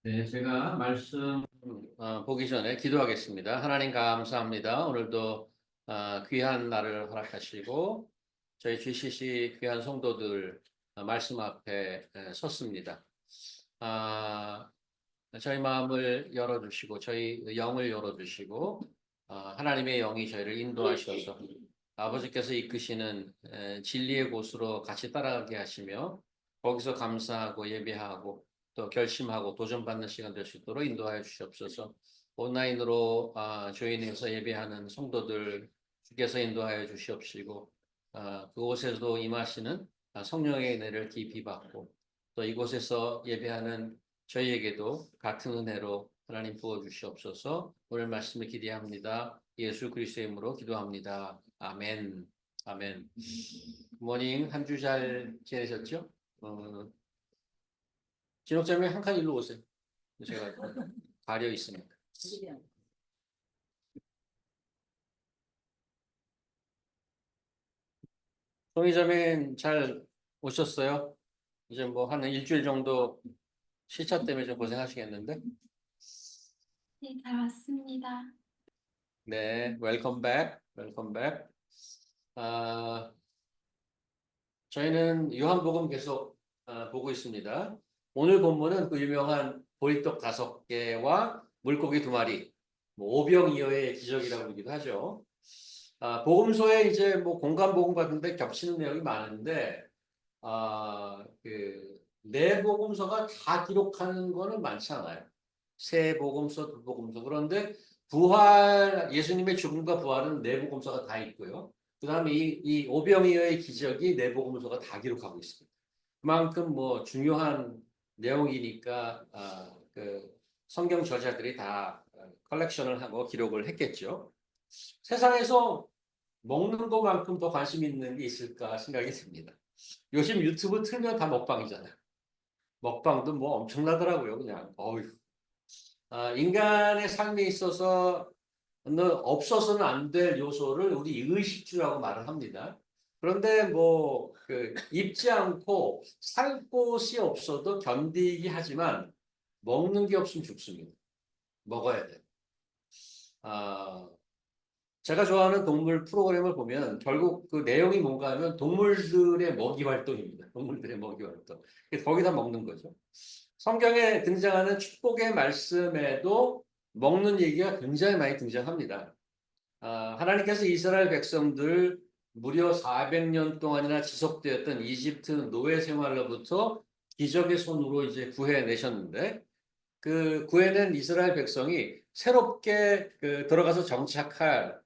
네, 제가 말씀 보기 전에 기도하겠습니다. 하나님 감사합니다. 오늘도 귀한 날을 허락하시고 저희 GCC 귀한 성도들 말씀 앞에 섰습니다. 아, 저희 마음을 열어주시고 저희 영을 열어주시고 하나님의 영이 저희를 인도하셔서 아버지께서 이끄시는 진리의 곳으로 같이 따라가게 하시며 거기서 감사하고 예배하고 또 결심하고 도전받는 시간 될 수 있도록 인도하여 주시옵소서. 온라인으로 조인해서 예배하는 성도들 주께서 인도하여 주시옵시고 그곳에서도 임하시는 성령의 은혜를 깊이 받고 또 이곳에서 예배하는 저희에게도 같은 은혜로 하나님 부어 주시옵소서. 오늘 말씀을 기대합니다. 예수 그리스도의 이름으로 기도합니다. 아멘. 아멘. 굿모닝. 한 주 잘 지내셨죠? 진옥자매 한 칸 일로 오세요. 제가 가려 있으니까. 송이자매 잘 오셨어요? 이제 뭐 한 일주일 정도 시차 때문에 좀 고생하시겠는데? 네, 잘 왔습니다. 네, 웰컴 백. 웰컴 백. 저희는 요한복음 계속 보고 있습니다. 오늘 본문은 그 유명한 보리떡 5개와 물고기 2마리, 뭐 오병이어의 기적이라고 하기도 하죠. 복음서에 이제 뭐 공간 복음 같은데 겹치는 내용이 많은데 네 복음서가 다 기록하는 거는 많지 않아요. 세 복음서, 두 복음서. 그런데 부활, 예수님의 죽음과 부활은 네 복음서가 다 있고요. 그다음에 이 오병이어의 기적이 네 복음서가 다 기록하고 있습니다. 그만큼 뭐 중요한 내용이니까 그 성경 저자들이 다 컬렉션을 하고 기록을 했겠죠. 세상에서 먹는 것만큼 더 관심 있는 게 있을까 생각이 듭니다. 요즘 유튜브 틀면 다 먹방이잖아요. 먹방도 뭐 엄청나더라고요, 그냥. 어휴. 인간의 삶에 있어서 없어서는 안 될 요소를 우리 의식주라고 말을 합니다. 그런데 뭐 입지 않고 살 곳이 없어도 견디기 하지만 먹는 게 없으면 죽습니다. 먹어야 돼. 아, 제가 좋아하는 동물 프로그램을 보면 결국 그 내용이 뭔가 하면 동물들의 먹이 활동입니다. 동물들의 먹이 활동. 거기다 먹는 거죠. 성경에 등장하는 축복의 말씀에도 먹는 얘기가 굉장히 많이 등장합니다. 하나님께서 이스라엘 백성들 무려 400년 동안이나 지속되었던 이집트 노예 생활로부터 기적의 손으로 이제 구해내셨는데 그 구해낸 이스라엘 백성이 새롭게 들어가서 정착할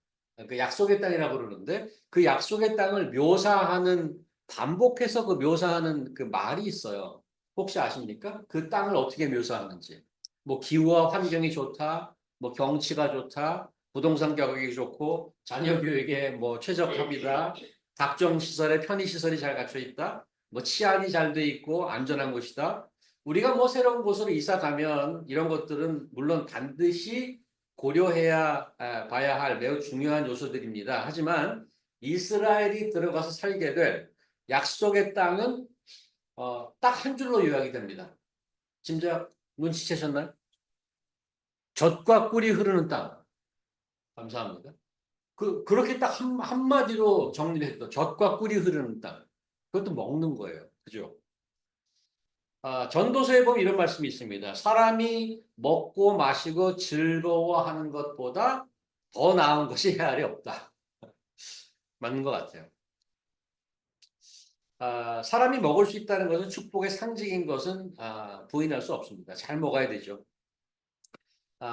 그 약속의 땅이라고 그러는데 그 약속의 땅을 묘사하는 반복해서 그 묘사하는 그 말이 있어요. 혹시 아십니까? 그 땅을 어떻게 묘사하는지. 뭐 기후와 환경이 좋다, 뭐 경치가 좋다, 부동산 가격이 좋고 자녀 교육에 뭐 최적합니다. 각종 시설에 편의 시설이 잘 갖춰 있다. 뭐 치안이 잘 돼 있고 안전한 곳이다. 우리가 뭐 새로운 곳으로 이사 가면 이런 것들은 물론 반드시 고려해야 봐야 할 매우 중요한 요소들입니다. 하지만 이스라엘이 들어가서 살게 될 약속의 땅은 딱 한 줄로 요약이 됩니다. 짐작 눈치채셨나요? 젖과 꿀이 흐르는 땅. 감사합니다. 그렇게 딱 한마디로 정리를 했던 젖과 꿀이 흐르는 땅. 그것도 먹는 거예요. 그죠? 전도서에 보면 이런 말씀이 있습니다. 사람이 먹고 마시고 즐거워하는 것보다 더 나은 것이 헤아리 없다. 맞는 것 같아요. 사람이 먹을 수 있다는 것은 축복의 상징인 것은 부인할 수 없습니다. 잘 먹어야 되죠.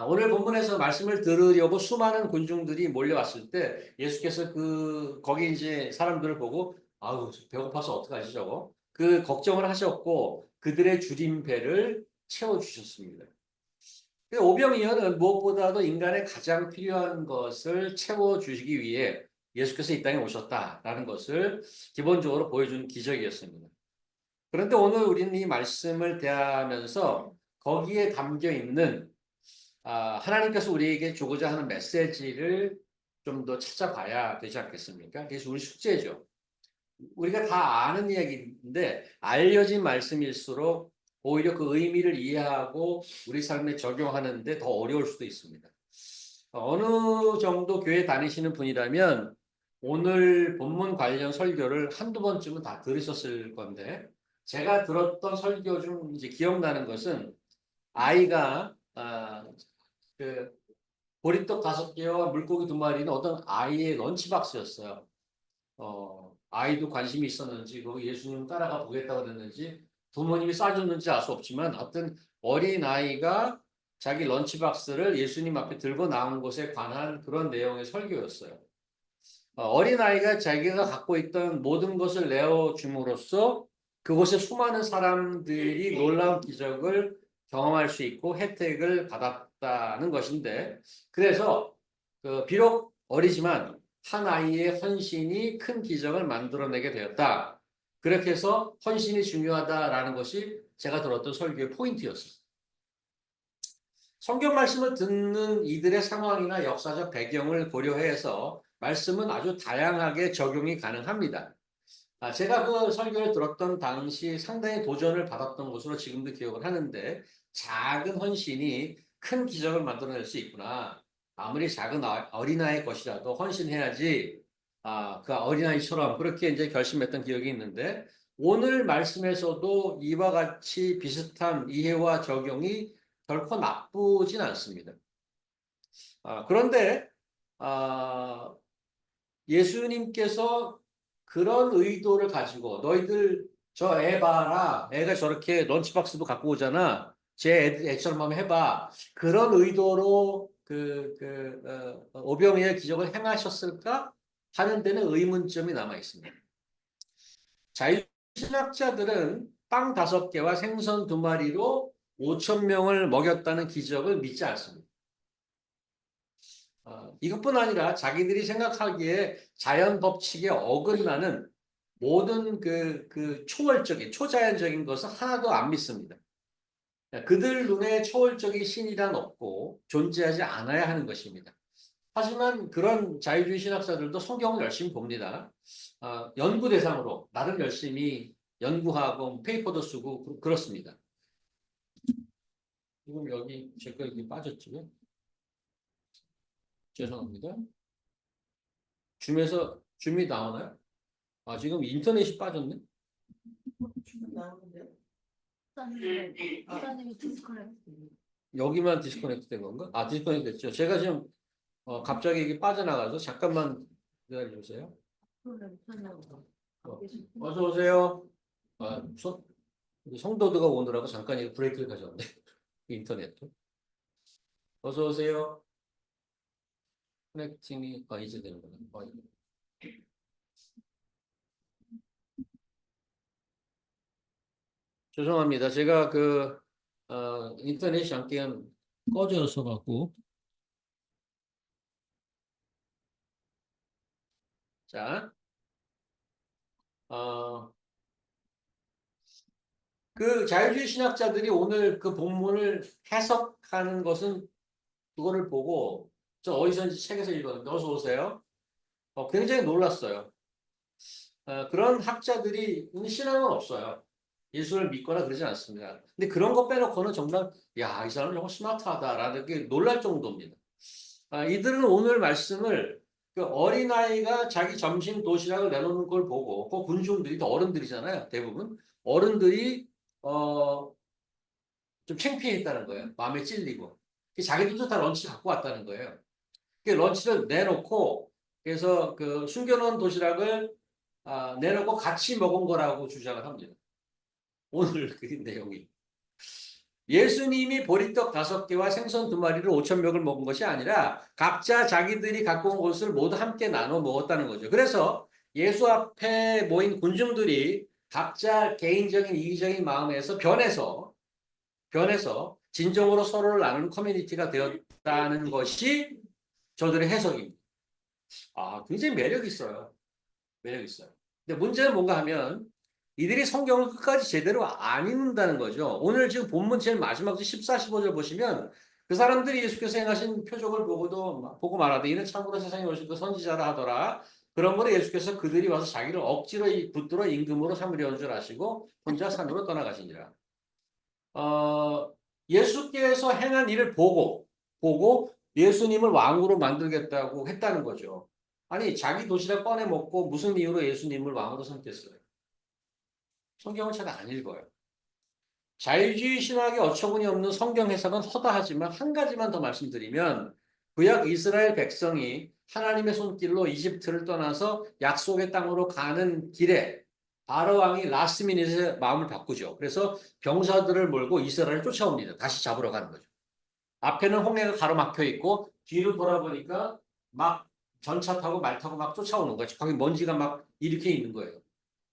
오늘 본문에서 말씀을 들으려고 수많은 군중들이 몰려왔을 때 예수께서 거기 이제 사람들을 보고 아우 배고파서 어떡하지 저거 그 걱정을 하셨고 그들의 줄인 배를 채워주셨습니다. 오병이어는 무엇보다도 인간의 가장 필요한 것을 채워주시기 위해 예수께서 이 땅에 오셨다라는 것을 기본적으로 보여준 기적이었습니다. 그런데 오늘 우리는 이 말씀을 대하면서 거기에 담겨 있는 하나님께서 우리에게 주고자 하는 메시지를 좀 더 찾아봐야 되지 않겠습니까? 그래서 우리 숙제죠. 우리가 다 아는 이야기인데 알려진 말씀일수록 오히려 그 의미를 이해하고 우리 삶에 적용하는데 더 어려울 수도 있습니다. 어느 정도 교회 다니시는 분이라면 오늘 본문 관련 설교를 한두 번쯤은 다 들으셨을 건데 제가 들었던 설교 중 이제 기억나는 것은 아이가 그 보리떡 5개와 물고기 2마리는 어떤 아이의 런치박스였어요. 아이도 관심이 있었는지 거기 예수님 따라가 보겠다고 그랬는지 부모님이 싸줬는지 알 수 없지만 어떤 어린 아이가 자기 런치박스를 예수님 앞에 들고 나온 것에 관한 그런 내용의 설교였어요. 어린 아이가 자기가 갖고 있던 모든 것을 내어줌으로써 그곳에 수많은 사람들이 놀라운 기적을 경험할 수 있고 혜택을 받았다는 것인데 그래서 비록 어리지만 한 아이의 헌신이 큰 기적을 만들어내게 되었다. 그렇게 해서 헌신이 중요하다라는 것이 제가 들었던 설교의 포인트였어요. 성경 말씀을 듣는 이들의 상황이나 역사적 배경을 고려해서 말씀은 아주 다양하게 적용이 가능합니다. 제가 그 설교를 들었던 당시 상당히 도전을 받았던 것으로 지금도 기억을 하는데 작은 헌신이 큰 기적을 만들어낼 수 있구나. 아무리 작은 어린아이의 것이라도 헌신해야지. 그 어린아이처럼 그렇게 이제 결심했던 기억이 있는데 오늘 말씀에서도 이와 같이 비슷한 이해와 적용이 결코 나쁘진 않습니다. 그런데 예수님께서 그런 의도를 가지고 너희들 저 애 봐라. 애가 저렇게 런치박스도 갖고 오잖아. 제 애처럼 한번 해봐. 그런 의도로 오병이의 기적을 행하셨을까 하는 데는 의문점이 남아 있습니다. 자유신학자들은 빵 5개와 생선 2마리로 5천 명을 먹였다는 기적을 믿지 않습니다. 이것뿐 아니라 자기들이 생각하기에 자연 법칙에 어긋나는 모든 초월적인, 초자연적인 것은 하나도 안 믿습니다. 그들 눈에 초월적인 신이란 없고 존재하지 않아야 하는 것입니다. 하지만 그런 자유주의 신학자들도 성경을 열심히 봅니다. 연구 대상으로 나름 열심히 연구하고 페이퍼도 쓰고 그렇습니다. 지금 여기 제 거 여기 빠졌죠? 죄송합니다. 줌이 나오나요? 지금 인터넷이 빠졌네? 나오는데. 목사님이 디스커넥트. 여기만 디스커넥트 된 건가? 디스커넥트 됐죠. 제가 지금 갑자기 이게 빠져나가서 잠깐만 기다려주세요. 어서 오세요. 성도드가 오느라고 잠깐 이 브레이크를 가져왔네. 인터넷도. 어서 오세요. 커넥팅이 이제 되는구나. 죄송합니다. 제가 인터넷이 잠깐 꺼져서 갖고. 자, 그 자유주의 신학자들이 오늘 그 본문을 해석하는 것은 그거를 보고 저 어디선지 책에서 읽었는데 어서 오세요. 굉장히 놀랐어요. 그런 학자들이 신앙은 없어요. 예수를 믿거나 그러지 않습니다. 근데 그런 거 빼놓고는 정말 야, 이 사람은 정말 스마트하다라는 게 놀랄 정도입니다. 이들은 오늘 말씀을 그 어린아이가 자기 점심 도시락을 내놓는 걸 보고 그 군중들이 또 어른들이잖아요. 대부분 어른들이 좀 창피했다는 거예요. 마음에 찔리고 자기들도 다 런치 갖고 왔다는 거예요. 그 런치를 내놓고 그래서 그 숨겨놓은 도시락을 내놓고 같이 먹은 거라고 주장을 합니다. 오늘 그 내용이. 예수님이 보리떡 5개와 생선 2마리를 5천 명을 먹은 것이 아니라 각자 자기들이 갖고 온 것을 모두 함께 나눠 먹었다는 거죠. 그래서 예수 앞에 모인 군중들이 각자 개인적인 이기적인 마음에서 변해서 진정으로 서로를 나누는 커뮤니티가 되었다는 것이 저들의 해석입니다. 굉장히 매력 있어요. 매력 있어요. 근데 문제는 뭔가 하면 이들이 성경을 끝까지 제대로 안 읽는다는 거죠. 오늘 지금 본문 제일 마지막 14, 15절 보시면 그 사람들이 예수께서 행하신 표적을 보고 말하되 이는 참으로 세상에 오신 그 선지자라 하더라. 그러므로 예수께서 그들이 와서 자기를 억지로 붙들어 임금으로 삼으려는 줄 아시고 혼자 산으로 떠나가시니라. 어, 예수께서 행한 일을 보고 예수님을 왕으로 만들겠다고 했다는 거죠. 아니, 자기 도시락 꺼내 먹고 무슨 이유로 예수님을 왕으로 삼겠어요? 성경을 잘 안 읽어요. 자유주의 신학의 어처구니 없는 성경 해석은 허다하지만 한 가지만 더 말씀드리면 구약 이스라엘 백성이 하나님의 손길로 이집트를 떠나서 약속의 땅으로 가는 길에 바로 왕이 라스트 미닛에 마음을 바꾸죠. 그래서 병사들을 몰고 이스라엘을 쫓아옵니다. 다시 잡으러 가는 거죠. 앞에는 홍해가 가로막혀 있고 뒤로 돌아보니까 막 전차 타고 말 타고 막 쫓아오는 거죠. 거기 먼지가 막 이렇게 있는 거예요.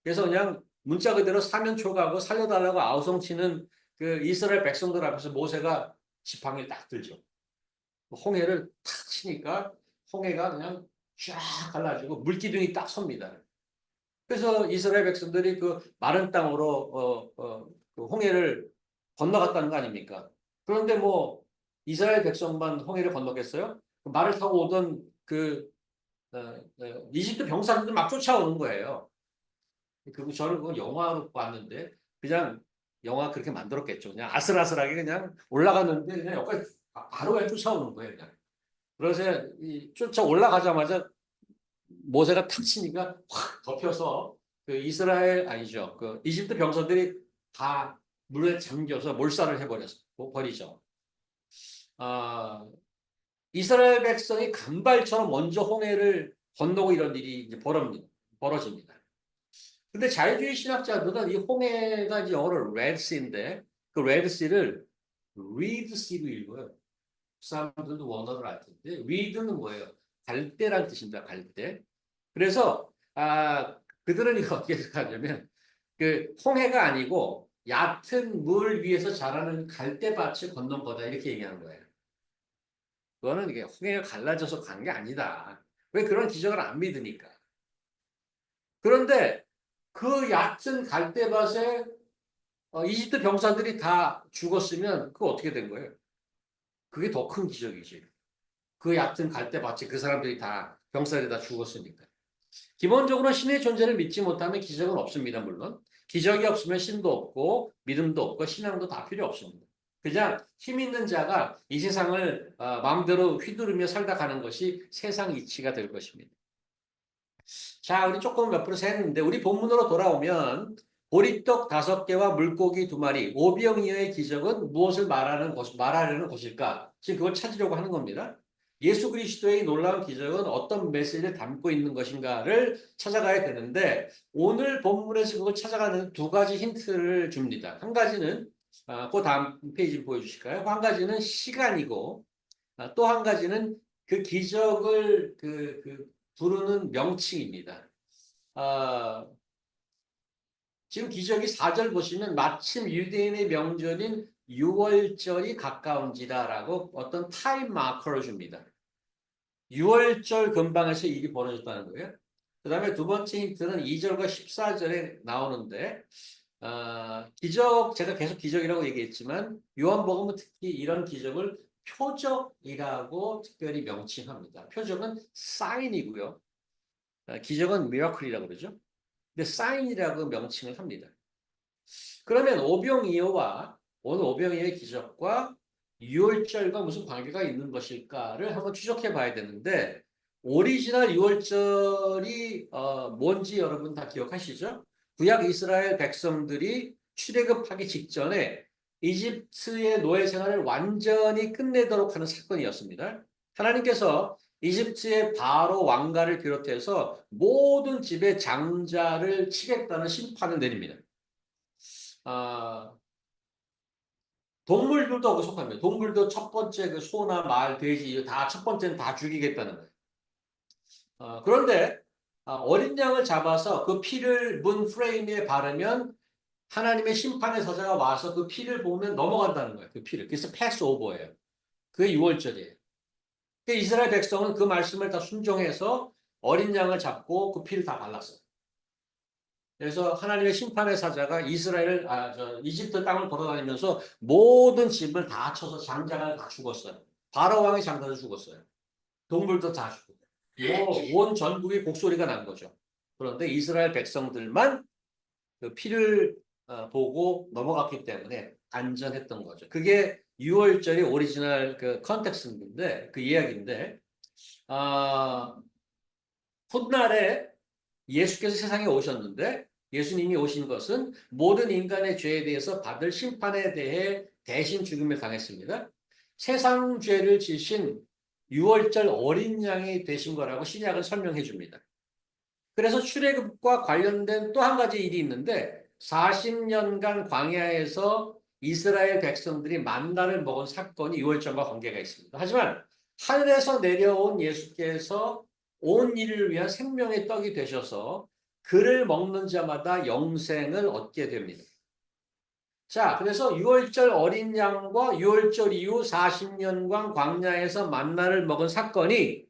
그래서 그냥 문자 그대로 사면 초가고 살려달라고 아우성치는 그 이스라엘 백성들 앞에서 모세가 지팡이를 딱 들죠. 홍해를 탁 치니까 홍해가 그냥 쫙 갈라지고 물기둥이 딱 섭니다. 그래서 이스라엘 백성들이 그 마른 땅으로 그 홍해를 건너갔다는 거 아닙니까? 그런데 뭐 이스라엘 백성만 홍해를 건너겠어요? 그 말을 타고 오던 이집트 병사들도 막 쫓아오는 거예요. 그리고 저는 그걸 영화로 봤는데 그냥 영화 그렇게 만들었겠죠. 그냥 아슬아슬하게 그냥 올라갔는데 그냥 여기까지 바로 그냥 쫓아오는 거예요. 그냥. 그래서 이 쫓아 올라가자마자 모세가 탁 치니까 확 덮여서 그 이스라엘 아니죠. 그 이집트 병사들이 다 물에 잠겨서 몰살을 해버렸어. 버리죠. 아, 이스라엘 백성이 간발처럼 먼저 홍해를 건너고 이런 일이 이제 벌어집니다. 근데 자유주의 신학자들은 이 홍해가 이제 영어로 레드시인데 그 레드시를 리드시로 읽어요. 그 사람들도 원어를 알 텐데 리드는 뭐예요? 갈대란 뜻입니다. 갈대. 그래서 그들은 이거 어떻게 생각하냐면 그 홍해가 아니고 얕은 물 위에서 자라는 갈대밭을 건넌 거다 이렇게 얘기하는 거예요. 그거는 이게 홍해가 갈라져서 간 게 아니다. 왜 그런 기적을 안 믿으니까. 그런데 그 얕은 갈대밭에 이집트 병사들이 다 죽었으면 그거 어떻게 된 거예요? 그게 더 큰 기적이지. 그 얕은 갈대밭에 그 사람들이 다 병사들이 다 죽었으니까. 기본적으로 신의 존재를 믿지 못하면 기적은 없습니다. 물론 기적이 없으면 신도 없고 믿음도 없고 신앙도 다 필요 없습니다. 그냥 힘 있는 자가 이 세상을 마음대로 휘두르며 살다 가는 것이 세상 이치가 될 것입니다. 자, 우리 조금 몇 프로 샜는데 우리 본문으로 돌아오면 보리떡 5개와 물고기 2마리, 오병이어의 기적은 무엇을 말하려는 것일까? 지금 그걸 찾으려고 하는 겁니다. 예수 그리스도의 놀라운 기적은 어떤 메시지를 담고 있는 것인가를 찾아가야 되는데 오늘 본문에서 그걸 찾아가는 2가지 힌트를 줍니다. 한 가지는 그 다음 페이지 보여주실까요? 한 가지는 시간이고 또 한 가지는 그 기적을 부르는 명칭입니다. 아, 지금 기적이 4절 보시면 마침 유대인의 명절인 6월절이 가까운지다라고 어떤 타임 마커를 줍니다. 6월절 근방에서 일이 벌어졌다는 거예요. 그 다음에 두 번째 힌트는 2절과 14절에 나오는데 기적, 제가 계속 기적이라고 얘기했지만 요한복음은 특히 이런 기적을 표적이라고 특별히 명칭합니다. 표적은 사인이고요. 기적은 미라클이라고 그러죠. 근데 사인이라고 명칭을 합니다. 그러면 오병이어와 오늘 오병이어의 기적과 유월절과 무슨 관계가 있는 것일까를 한번 추적해 봐야 되는데 오리지널 유월절이 뭔지 여러분 다 기억하시죠? 구약 이스라엘 백성들이 출애굽하기 직전에 이집트의 노예 생활을 완전히 끝내도록 하는 사건이었습니다. 하나님께서 이집트의 바로 왕가를 비롯해서 모든 집의 장자를 치겠다는 심판을 내립니다. 아, 동물들도 거기 속합니다. 동물도 첫 번째 그 소나 말, 돼지 다 첫 번째는 다 죽이겠다는 거예요. 그런데 어린 양을 잡아서 그 피를 문 프레임에 바르면 하나님의 심판의 사자가 와서 그 피를 보면 넘어간다는 거예요. 그 피를. 그래서 패스오버예요. 그게 6월절이에요. 이스라엘 백성은 그 말씀을 다 순종해서 어린 양을 잡고 그 피를 다 발랐어요. 그래서 하나님의 심판의 사자가 이집트 땅을 돌아다니면서 모든 집을 다 쳐서 장자가 다 죽었어요. 바로 왕의 장자도 죽었어요. 동물도 다 죽고. 온 전국이 곡소리가 난 거죠. 그런데 이스라엘 백성들만 그 피를 보고 넘어갔기 때문에 안전했던 거죠. 그게 6월절이 오리지널 그 컨텍스트인데 그 이야기인데 훗날에 예수께서 세상에 오셨는데 예수님이 오신 것은 모든 인간의 죄에 대해서 받을 심판에 대해 대신 죽음을 당했습니다. 세상 죄를 지신 6월절 어린 양이 되신 거라고 신약은 설명해 줍니다. 그래서 출애굽과 관련된 또 한 가지 일이 있는데 40년간 광야에서 이스라엘 백성들이 만나를 먹은 사건이 6월절과 관계가 있습니다. 하지만 하늘에서 내려온 예수께서 온 일을 위한 생명의 떡이 되셔서 그를 먹는 자마다 영생을 얻게 됩니다. 자, 그래서 6월절 어린 양과 6월절 이후 40년간 광야에서 만나를 먹은 사건이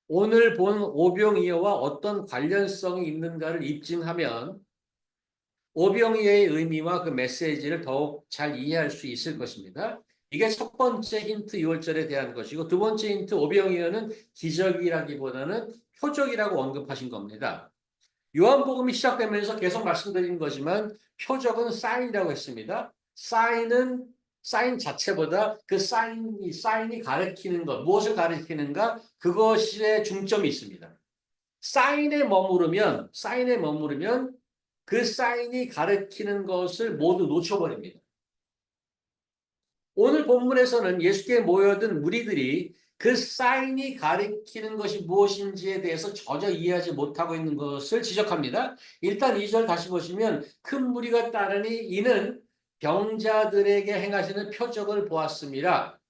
오늘 본 오병이어와 어떤 관련성이 있는가를 입증하면 오병이어의 의미와 그 메시지를 더욱 잘 이해할 수 있을 것입니다. 이게 첫 번째 힌트 6월절에 대한 것이고 두 번째 힌트 오병이어는 기적이라기보다는 표적이라고 언급하신 겁니다. 요한복음이 시작되면서 계속 말씀드린 거지만 표적은 사인이라고 했습니다. 사인 자체보다 그 사인이 가리키는 것, 무엇을 가리키는가? 그것에 중점이 있습니다. 사인에 머무르면 그 사인이 가리키는 것을 모두 놓쳐버립니다. 오늘 본문에서는 예수께 모여든 무리들이 그 사인이 가리키는 것이 무엇인지에 대해서 전혀 이해하지 못하고 있는 것을 지적합니다. 일단 2절 다시 보시면 큰 무리가 따르니 이는 병자들에게 행하시는 표적을 보았습니다.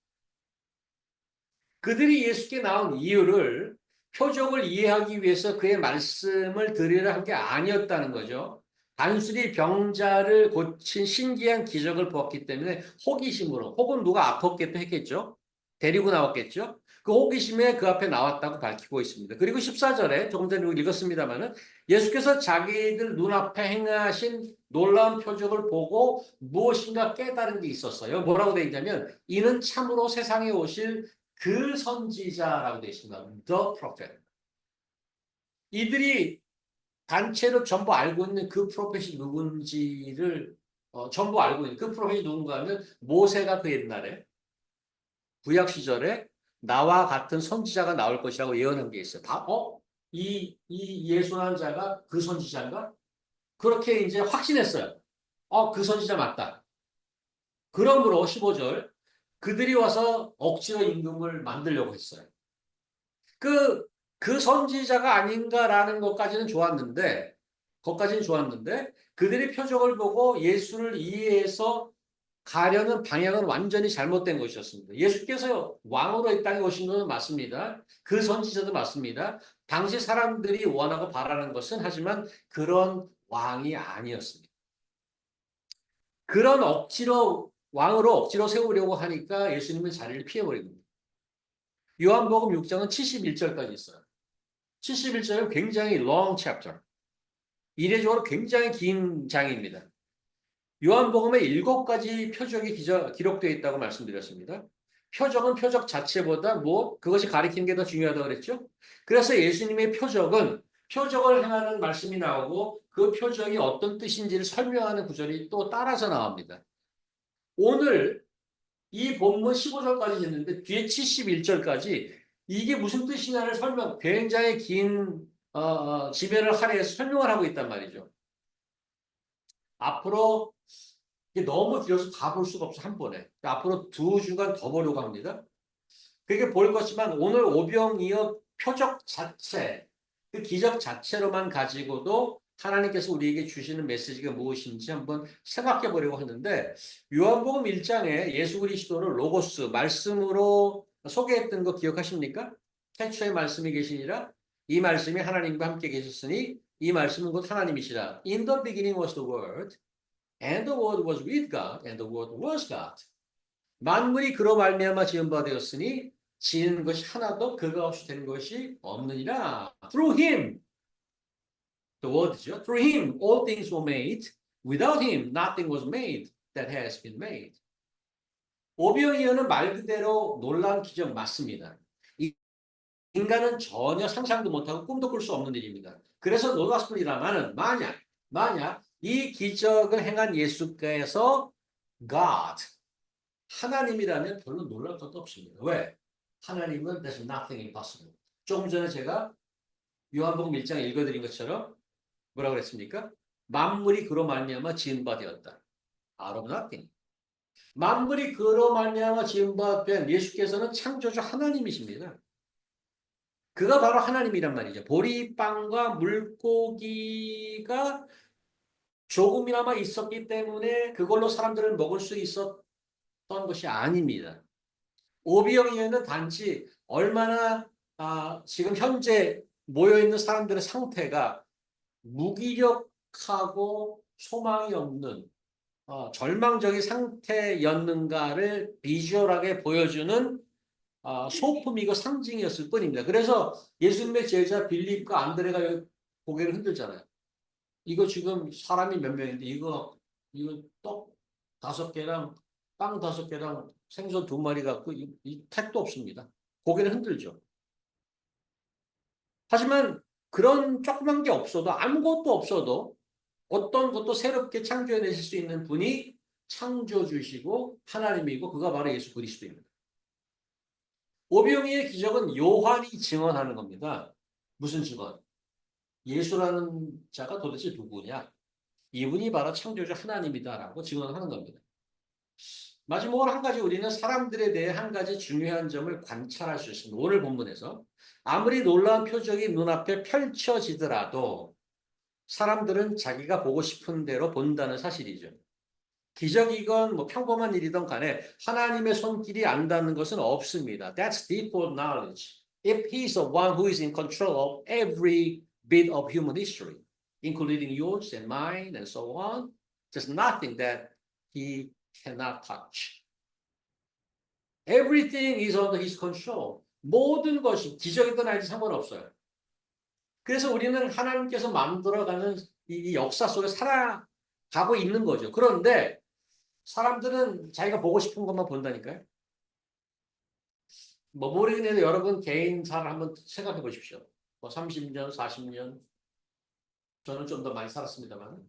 그들이 예수께 나온 이유를 표적을 이해하기 위해서 그의 말씀을 들으려 한 게 아니었다는 거죠. 단순히 병자를 고친 신기한 기적을 보았기 때문에 호기심으로 혹은 누가 아팠겠다 했겠죠. 데리고 나왔겠죠. 그 호기심에 그 앞에 나왔다고 밝히고 있습니다. 그리고 14절에 조금 전에 읽었습니다마는 예수께서 자기들 눈앞에 행하신 놀라운 표적을 보고 무엇인가 깨달은 게 있었어요. 뭐라고 되어 있냐면 이는 참으로 세상에 오실 그 선지자라고 되어 있습니다. The prophet. 이들이 단체로 전부 알고 있는 그 프로펫이 누군지를 전부 알고 있는 그 프로펫이 누군가 하면 모세가 그 옛날에 구약 시절에 나와 같은 선지자가 나올 것이라고 예언한 게 있어요. 이 예수라는 자가 그 선지자인가? 그렇게 이제 확신했어요. 그 선지자 맞다. 그러므로 15절 그들이 와서 억지로 임금을 만들려고 했어요. 그 선지자가 아닌가라는 것까지는 좋았는데, 그들이 표적을 보고 예수를 이해해서 가려는 방향은 완전히 잘못된 것이었습니다. 예수께서 왕으로 이 땅에 오신 것은 맞습니다. 그 선지자도 맞습니다. 당시 사람들이 원하고 바라는 것은 하지만 그런 왕이 아니었습니다. 그런 왕으로 억지로 세우려고 하니까 예수님은 자리를 피해버린 겁니다. 요한복음 6장은 71절까지 있어요. 71절은 굉장히 long chapter. 이례적으로 굉장히 긴 장입니다. 요한복음에 7가지 표적이 기록되어 있다고 말씀드렸습니다. 표적은 표적 자체보다 그것이 가리키는 게 더 중요하다고 그랬죠? 그래서 예수님의 표적을 행하는 말씀이 나오고 그 표적이 어떤 뜻인지를 설명하는 구절이 또 따라서 나옵니다. 오늘 이 본문 15절까지 했는데 뒤에 71절까지 이게 무슨 뜻이냐를 굉장히 긴 지면을 할애해서 설명을 하고 있단 말이죠. 앞으로 이게 너무 길어서 다 볼 수가 없어 한 번에. 앞으로 2주간 더 보려고 합니다. 그게 볼 것이지만 오늘 오병이어 표적 자체, 그 기적 자체로만 가지고도 하나님께서 우리에게 주시는 메시지가 무엇인지 한번 생각해 보려고 하는데 요한복음 1장에 예수 그리스도를 로고스, 말씀으로 소개했던 거 기억하십니까? 태초에 말씀이 계시니라 이 말씀이 하나님과 함께 계셨으니 이 말씀은 곧 하나님이시라. In the beginning was the word and the word was with God and the word was God. 만물이 그로 말미암아 지은 바 되었으니 지은 것이 하나도 그가 없이 된 것이 없느니라. Through him, the word죠. Through him all things were made. Without him nothing was made that has been made. 오병이어는 말 그대로 놀라운 기적 맞습니다. 인간은 전혀 상상도 못하고 꿈도 꿀 수 없는 일입니다. 그래서 놀라스플이라마는 만약 이 기적을 행한 예수께서 God, 하나님이라면 별로 놀랄 것도 없습니다. 왜? 하나님은 there's nothing impossible. 조금 전에 제가 요한복음 1장 읽어드린 것처럼 뭐라고 그랬습니까? 만물이 그로 말미암아 지은 바 되었다. Out of nothing. 만물이 그로 말미암아 지은 바 된 예수께서는 창조주 하나님이십니다. 그가 바로 하나님이란 말이죠. 보리빵과 물고기가 조금이나마 있었기 때문에 그걸로 사람들을 먹을 수 있었던 것이 아닙니다. 오병이어는 단지 얼마나 지금 현재 모여있는 사람들의 상태가 무기력하고 소망이 없는 절망적인 상태였는가를 비주얼하게 보여주는 소품이고 상징이었을 뿐입니다. 그래서 예수님의 제자 빌립과 안드레가 여기 고개를 흔들잖아요. 이거 지금 사람이 몇 명인데 이거 떡 5개랑 빵 5개랑 생선 2마리 갖고 이 택도 없습니다. 고개를 흔들죠. 하지만 그런 조그만 게 없어도 아무것도 없어도 어떤 것도 새롭게 창조해내실 수 있는 분이 창조주시고 하나님이고 그가 바로 예수 그리스도입니다. 오병이의 기적은 요한이 증언하는 겁니다. 무슨 증언? 예수라는 자가 도대체 누구냐? 이분이 바로 창조주 하나님이다라고 증언하는 겁니다. 마지막으로 한 가지 우리는 사람들에 대해 한 가지 중요한 점을 관찰할 수 있습니다. 오늘 본문에서 아무리 놀라운 표적이 눈앞에 펼쳐지더라도 사람들은 자기가 보고 싶은 대로 본다는 사실이죠. 기적이건 뭐 평범한 일이든 간에 하나님의 손길이 안 닿는 것은 없습니다. That's default knowledge. If He is the one who is in control of every bit of human history, including yours and mine and so on, there's nothing that He cannot touch. Everything is under His control. 모든 것이 기적이든 아니든 상관없어요. 그래서 우리는 하나님께서 만들어가는 이 역사 속에 살아가고 있는 거죠. 그런데 사람들은 자기가 보고 싶은 것만 본다니까요. 뭐 모르긴 해도 여러분 개인사를 한번 생각해 보십시오. 뭐 30년, 40년, 저는 좀 더 많이 살았습니다만,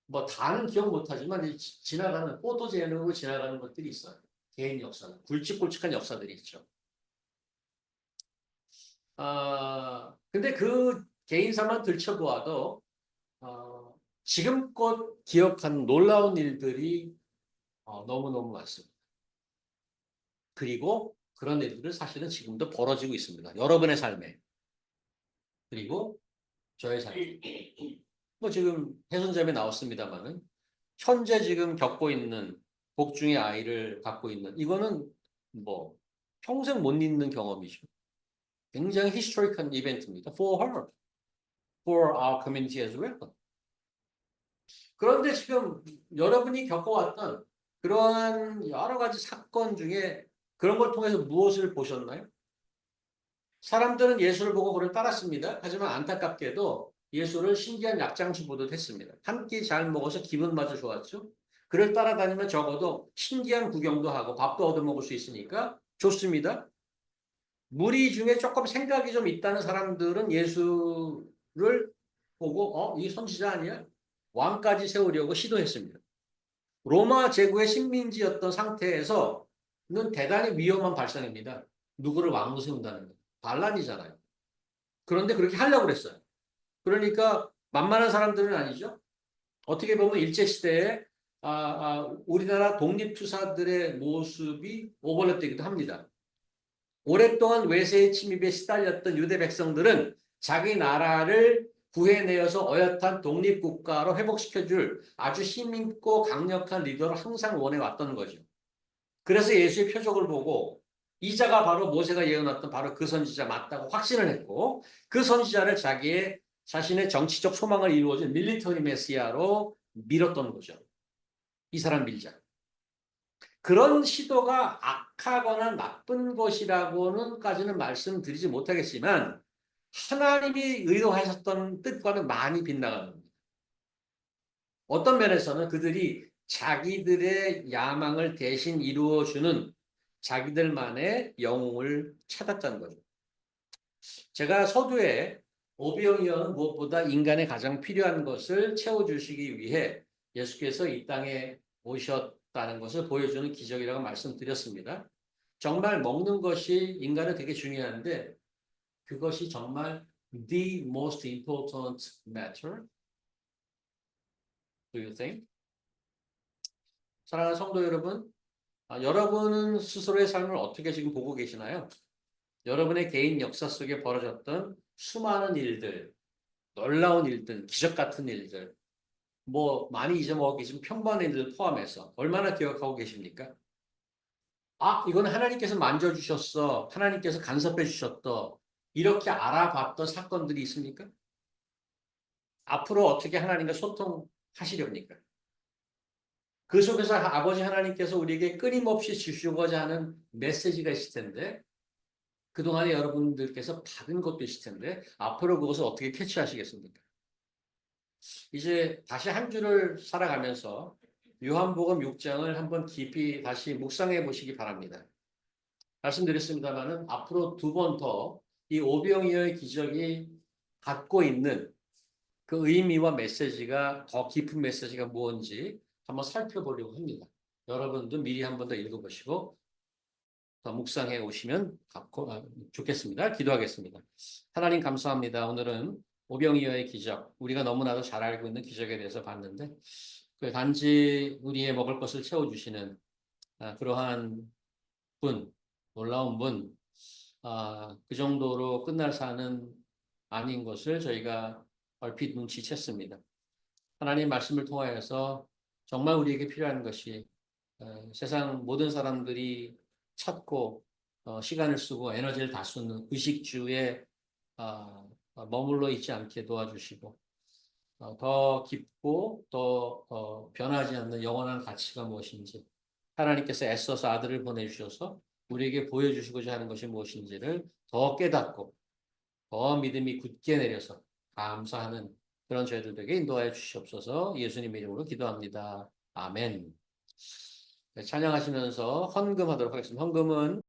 뭐 다는 기억 못하지만 지나가는 포토제닉으로 지나가는 것들이 있어요. 개인 역사는 굵직굵직한 역사들이 있죠. 근데 그 개인사만 들춰보아도 지금껏 기억한 놀라운 일들이 너무너무 많습니다. 그리고 그런 일들은 사실은 지금도 벌어지고 있습니다. 여러분의 삶에. 그리고 저의 삶에. 뭐 지금 혜선점에 나왔습니다만은 현재 지금 겪고 있는 복중의 아이를 갖고 있는 이거는 뭐 평생 못 잊는 경험이죠. 굉장히 히스토리컬 이벤트입니다. For her, for our community as well. 그런데 지금 여러분이 겪어왔던 그러한 여러 가지 사건 중에 그런 걸 통해서 무엇을 보셨나요? 사람들은 예수를 보고 그를 따랐습니다. 하지만 안타깝게도 예수를 신기한 약장수 보듯 했습니다. 한 끼 잘 먹어서 기분마저 좋았죠. 그를 따라다니면 적어도 신기한 구경도 하고 밥도 얻어먹을 수 있으니까 좋습니다. 무리 중에 조금 생각이 좀 있다는 사람들은 예수를 보고 이 선지자 아니야? 왕까지 세우려고 시도했습니다. 로마 제국의 식민지였던 상태에서는 대단히 위험한 발상입니다. 누구를 왕으로 세운다는 거. 반란이잖아요. 그런데 그렇게 하려고 그랬어요. 그러니까 만만한 사람들은 아니죠. 어떻게 보면 일제시대에 우리나라 독립투사들의 모습이 오버랩되기도 합니다. 오랫동안 외세의 침입에 시달렸던 유대 백성들은 자기 나라를 구해내어서 어엿한 독립국가로 회복시켜줄 아주 힘있고 강력한 리더를 항상 원해왔던 거죠. 그래서 예수의 표적을 보고 이자가 바로 모세가 예언했던 바로 그 선지자 맞다고 확신을 했고 그 선지자를 자신의 정치적 소망을 이루어준 밀리터리 메시아로 밀었던 거죠. 이 사람 밀자. 그런 시도가 악하거나 나쁜 것이라고는까지는 말씀드리지 못하겠지만 하나님이 의도하셨던 뜻과는 많이 빗나가는 겁니다. 어떤 면에서는 그들이 자기들의 야망을 대신 이루어주는 자기들만의 영웅을 찾았다는 거죠. 제가 서두에 오병이어는 무엇보다 인간의 가장 필요한 것을 채워주시기 위해 예수께서 이 땅에 오셨다는 것을 보여주는 기적이라고 말씀드렸습니다. 정말 먹는 것이 인간은 되게 중요한데 그것이 정말 the most important matter. Do you think? 사랑하는 성도 여러분, 여러분은 스스로의 삶을 어떻게 지금 보고 계시나요? 여러분의 개인 역사 속에 벌어졌던 수많은 일들, 놀라운 일들, 기적 같은 일들, 뭐 많이 잊어먹고 계신 평범한 일들 포함해서 얼마나 기억하고 계십니까? 아, 이건 하나님께서 만져주셨어. 하나님께서 간섭해 주셨어. 이렇게 알아봤던 사건들이 있습니까? 앞으로 어떻게 하나님과 소통하시렵니까? 그 속에서 아버지 하나님께서 우리에게 끊임없이 주시고자 하는 메시지가 있을 텐데, 그동안에 여러분들께서 받은 것도 있을 텐데, 앞으로 그것을 어떻게 캐치하시겠습니까? 이제 다시 한 주를 살아가면서 요한복음 6장을 한번 깊이 다시 묵상해 보시기 바랍니다. 말씀드렸습니다마는 앞으로 두 번 더 이 오병이어의 기적이 갖고 있는 그 의미와 메시지가 더 깊은 메시지가 무엇인지 한번 살펴보려고 합니다. 여러분도 미리 한 번 더 읽어보시고 더 묵상해 오시면 좋겠습니다. 기도하겠습니다. 하나님 감사합니다. 오늘은 오병이어의 기적, 우리가 너무나도 잘 알고 있는 기적에 대해서 봤는데 그 단지 우리의 먹을 것을 채워주시는 그러한 분, 놀라운 분, 그 정도로 끝날 사는 아닌 것을 저희가 얼핏 눈치챘습니다. 하나님 말씀을 통하여서 정말 우리에게 필요한 것이 세상 모든 사람들이 찾고 시간을 쓰고 에너지를 다 쏟는 의식주에 머물러 있지 않게 도와주시고 더 깊고 더 변하지 않는 영원한 가치가 무엇인지 하나님께서 애써서 아들을 보내주셔서 우리에게 보여주시고자 하는 것이 무엇인지를 더 깨닫고 더 믿음이 굳게 내려서 감사하는 그런 저희들에게 인도하여 주시옵소서. 예수님의 이름으로 기도합니다. 아멘. 네, 찬양하시면서 헌금하도록 하겠습니다. 헌금은